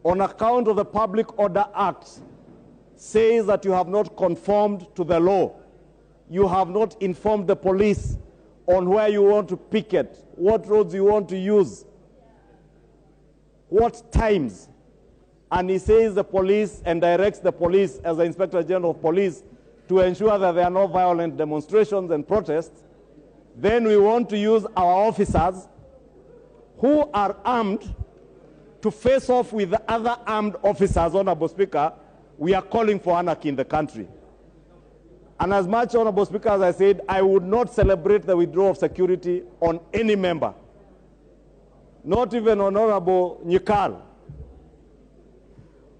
on account of the Public Order Act, says that you have not conformed to the law. You have not informed the police on where you want to picket, what roads you want to use, what times. And he says the police and directs the police as the Inspector General of Police to ensure that there are no violent demonstrations and protests. Then we want to use our officers who are armed to face off with the other armed officers. Honorable Speaker, we are calling for anarchy in the country. And as much, Honorable Speaker, as I said, I would not celebrate the withdrawal of security on any member, not even Honorable Nyikal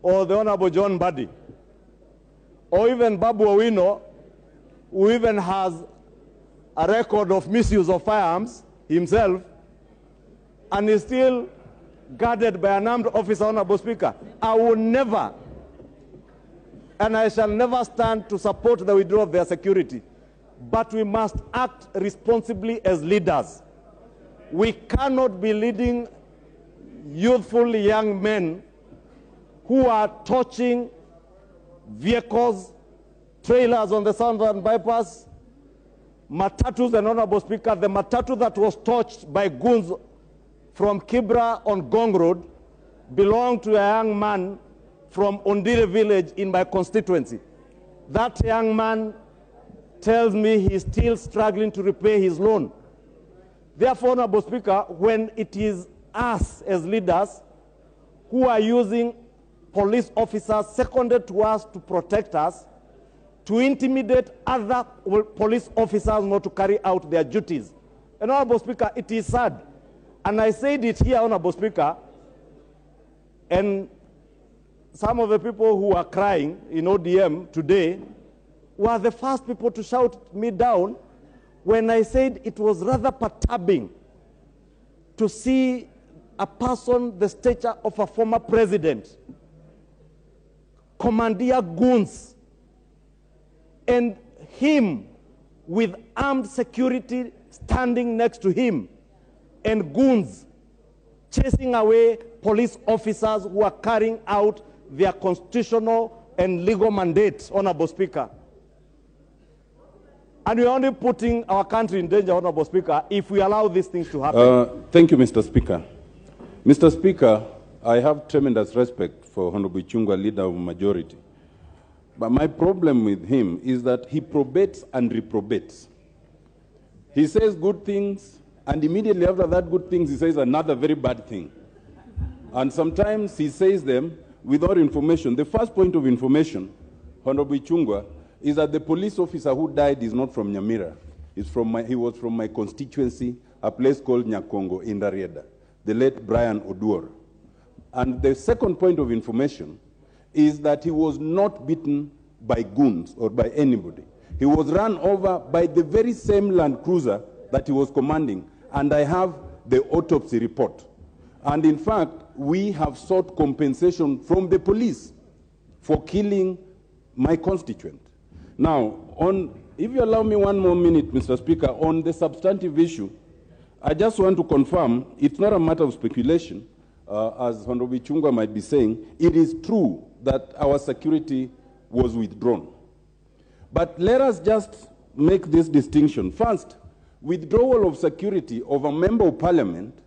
or the Honorable John Mbadi, or even Babu Owino, who even has a record of misuse of firearms himself, and is still guarded by an armed officer. Honorable Speaker, I will never, and I shall never stand to support the withdrawal of their security. But we must act responsibly as leaders. We cannot be leading youthful young men who are torching vehicles, trailers on the southern bypass, matatus. And Honorable Speaker, the matatu that was torched by goons from Kibra on Gong Road belonged to a young man from Ondire village in my constituency. That young man tells me he's still struggling to repay his loan. Therefore, Honorable Speaker, when it is us as leaders who are using police officers seconded to us to protect us, to intimidate other police officers not to carry out their duties. And Honorable Speaker, it is sad. And I said it here, Honorable Speaker, and some of the people who are crying in ODM today were the first people to shout me down when I said it was rather perturbing to see a person the stature of a former president commandeer goons, and him with armed security standing next to him, and goons chasing away police officers who are carrying out their constitutional and legal mandates, Honorable Speaker. And we're only putting our country in danger, Honorable Speaker, if we allow these things to happen. Thank you, Mr. Speaker. Mr. Speaker, I have tremendous respect for Honorable Ichungwa, leader of majority. But my problem with him is that he probates and reprobates. He says good things, and immediately after that good things, he says another very bad thing. And sometimes he says them without information. The first point of information, Honorable Ichungwa, is that the police officer who died is not from Nyamira. He was from my constituency, a place called Nyakongo in Darieda, the late Brian Oduor. And the second point of information is that he was not beaten by goons or by anybody. He was run over by the very same Land Cruiser that he was commanding, and I have the autopsy report. And in fact, we have sought compensation from the police for killing my constituent. Now, if you allow me one more minute, Mr. Speaker, on the substantive issue, I just want to confirm it's not a matter of speculation, as Honorable Ichungwa might be saying. It is true that our security was withdrawn. But let us just make this distinction. First, withdrawal of security of a member of parliament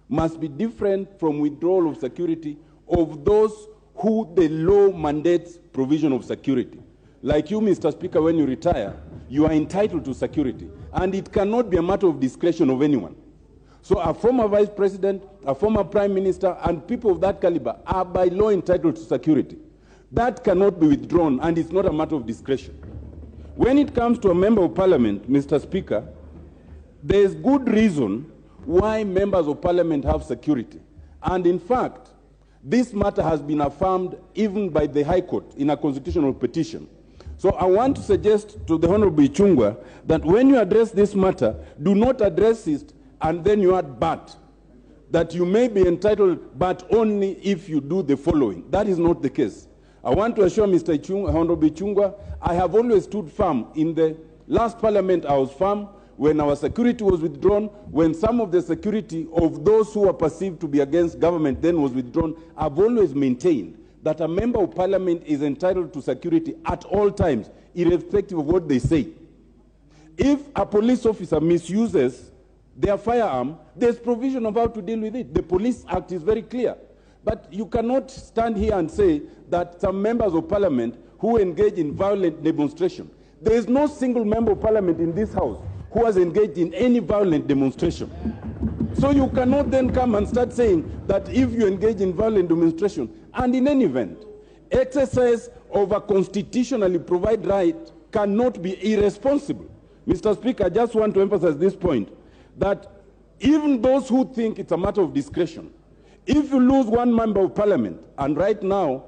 must be different from withdrawal of security of those who the law mandates provision of security. Like you, Mr. Speaker, when you retire, you are entitled to security, and it cannot be a matter of discretion of anyone. So a former vice president, a former prime minister, and people of that caliber are by law entitled to security. That cannot be withdrawn, and it's not a matter of discretion. When it comes to a member of parliament, Mr. Speaker, there is good reason why members of parliament have security. And in fact, this matter has been affirmed even by the High Court in a constitutional petition. So I want to suggest to the Honorable Ichungwa that when you address this matter, do not address it and then you add but. That you may be entitled, but only if you do the following. That is not the case. I want to assure Mr. Ichungwa, Honorable Ichungwa, I have always stood firm. In the last parliament, I was firm. when our security was withdrawn, when some of the security of those who were perceived to be against government then was withdrawn, I've always maintained that a member of parliament is entitled to security at all times, irrespective of what they say. If a police officer misuses their firearm, there's provision of how to deal with it. The Police Act is very clear. But you cannot stand here and say that some members of parliament who engage in violent demonstration, there is no single member of parliament in this house who has engaged in any violent demonstration. So you cannot then come and start saying that if you engage in violent demonstration, and in any event, exercise of a constitutionally provided right cannot be irresponsible. Mr. Speaker, I just want to emphasize this point, that even those who think it's a matter of discretion, if you lose one member of parliament, and right now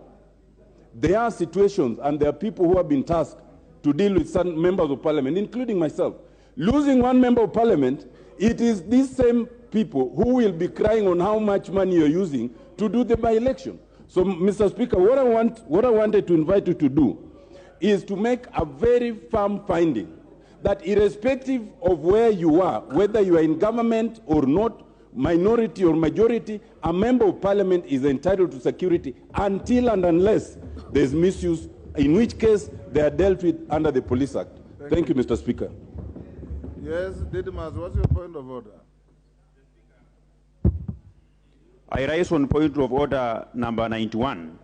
there are situations and there are people who have been tasked to deal with some members of parliament, including myself, losing one member of parliament, it is these same people who will be crying on how much money you're using to do the by-election. So, Mr. Speaker, what I wanted to invite you to do is to make a very firm finding that irrespective of where you are, whether you are in government or not, minority or majority, a member of parliament is entitled to security until and unless there is misuse, in which case they are dealt with under the Police Act. Thank you, Mr. Speaker. Yes, Didymus, what's your point of order? I rise on point of order number 91,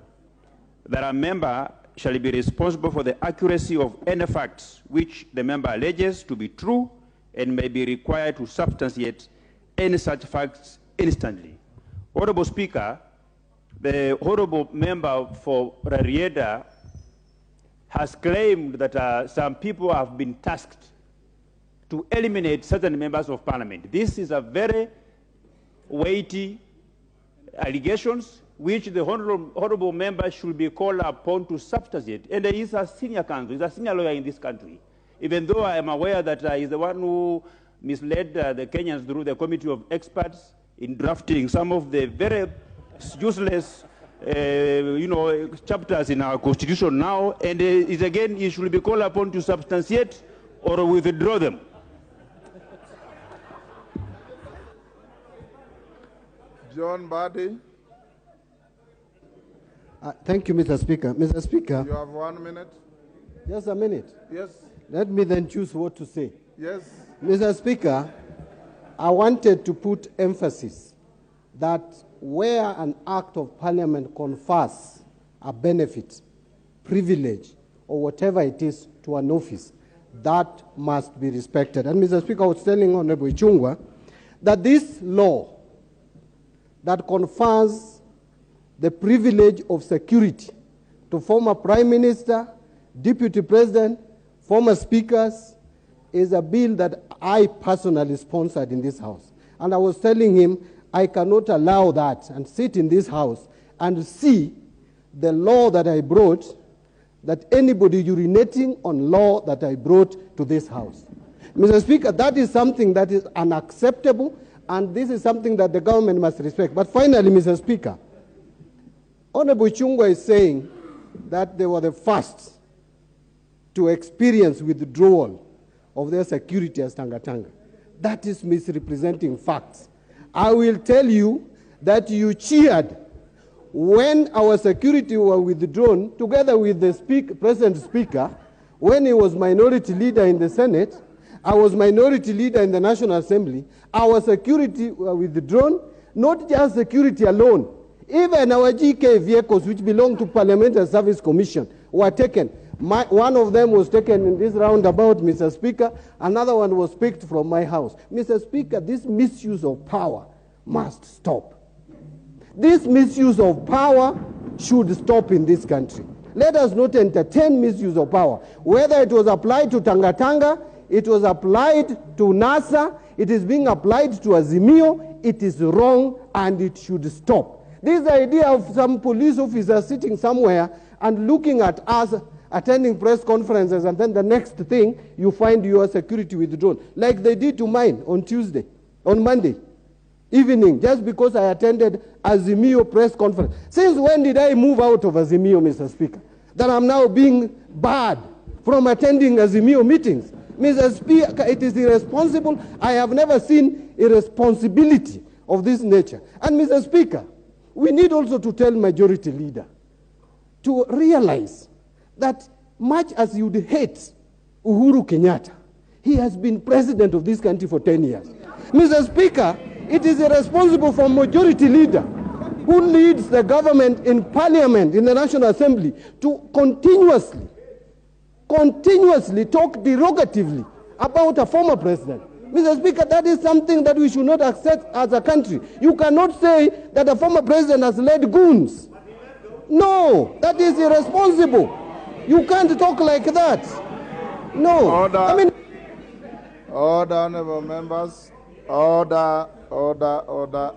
that a member shall be responsible for the accuracy of any facts which the member alleges to be true and may be required to substantiate any such facts instantly. Honorable Speaker, the honorable member for Rarieda has claimed that some people have been tasked to eliminate certain members of parliament. This is a very weighty allegations which the honorable member should be called upon to substantiate. And he is a senior counsel, he's a senior lawyer in this country. Even though I am aware that he's the one who misled the Kenyans through the committee of experts in drafting some of the very useless chapters in our constitution now, and is again, he should be called upon to substantiate or withdraw them. John Mbadi. Thank you, Mr. Speaker. Mr. Speaker. You have 1 minute. Just a minute. Yes. Let me then choose what to say. Yes. Mr. Speaker, I wanted to put emphasis that where an act of parliament confers a benefit, privilege, or whatever it is to an office, that must be respected. And Mr. Speaker, I was telling Honorable Ichungwa that this law that confers the privilege of security to former Prime Minister, Deputy President, former speakers, is a bill that I personally sponsored in this House. And I was telling him I cannot allow that and sit in this House and see the law that I brought, that anybody urinating on law that I brought to this House. Mr. Speaker, that is something that is unacceptable, and this is something that the government must respect. But finally, Mr. Speaker, Honorable Ichungwa is saying that they were the first to experience withdrawal of their security as Tanga. That is misrepresenting facts. I will tell you that you cheered when our security were withdrawn, together with the present speaker, when he was minority leader in the Senate. I was minority leader in the National Assembly. Our security were withdrawn, not just security alone. Even our GK vehicles, which belong to Parliamentary Service Commission, were taken. One of them was taken in this roundabout, Mr. Speaker. Another one was picked from my house. Mr. Speaker, this misuse of power must stop. This misuse of power should stop in this country. Let us not entertain misuse of power. Whether it was applied to Tanga, it was applied to NASA, it is being applied to Azimio, it is wrong and it should stop. This idea of some police officer sitting somewhere and looking at us attending press conferences, and then the next thing you find your security withdrawn, like they did to mine on Monday evening, just because I attended Azimio press conference. Since when did I move out of Azimio, Mr. Speaker, that I'm now being barred from attending Azimio meetings? Mr. Speaker, it is irresponsible. I have never seen irresponsibility of this nature. And Mr. Speaker, we need also to tell majority leader to realize that much as you'd hate Uhuru Kenyatta, he has been president of this country for 10 years. Mr. Speaker, it is irresponsible for majority leader who leads the government in parliament, in the National Assembly, to continuously talk derogatively about a former president. Mr. Speaker, that is something that we should not accept as a country. You cannot say that a former president has led goons. No, that is irresponsible. You can't talk like that. No. Order. I mean, Order, honorable members. Order, order, order.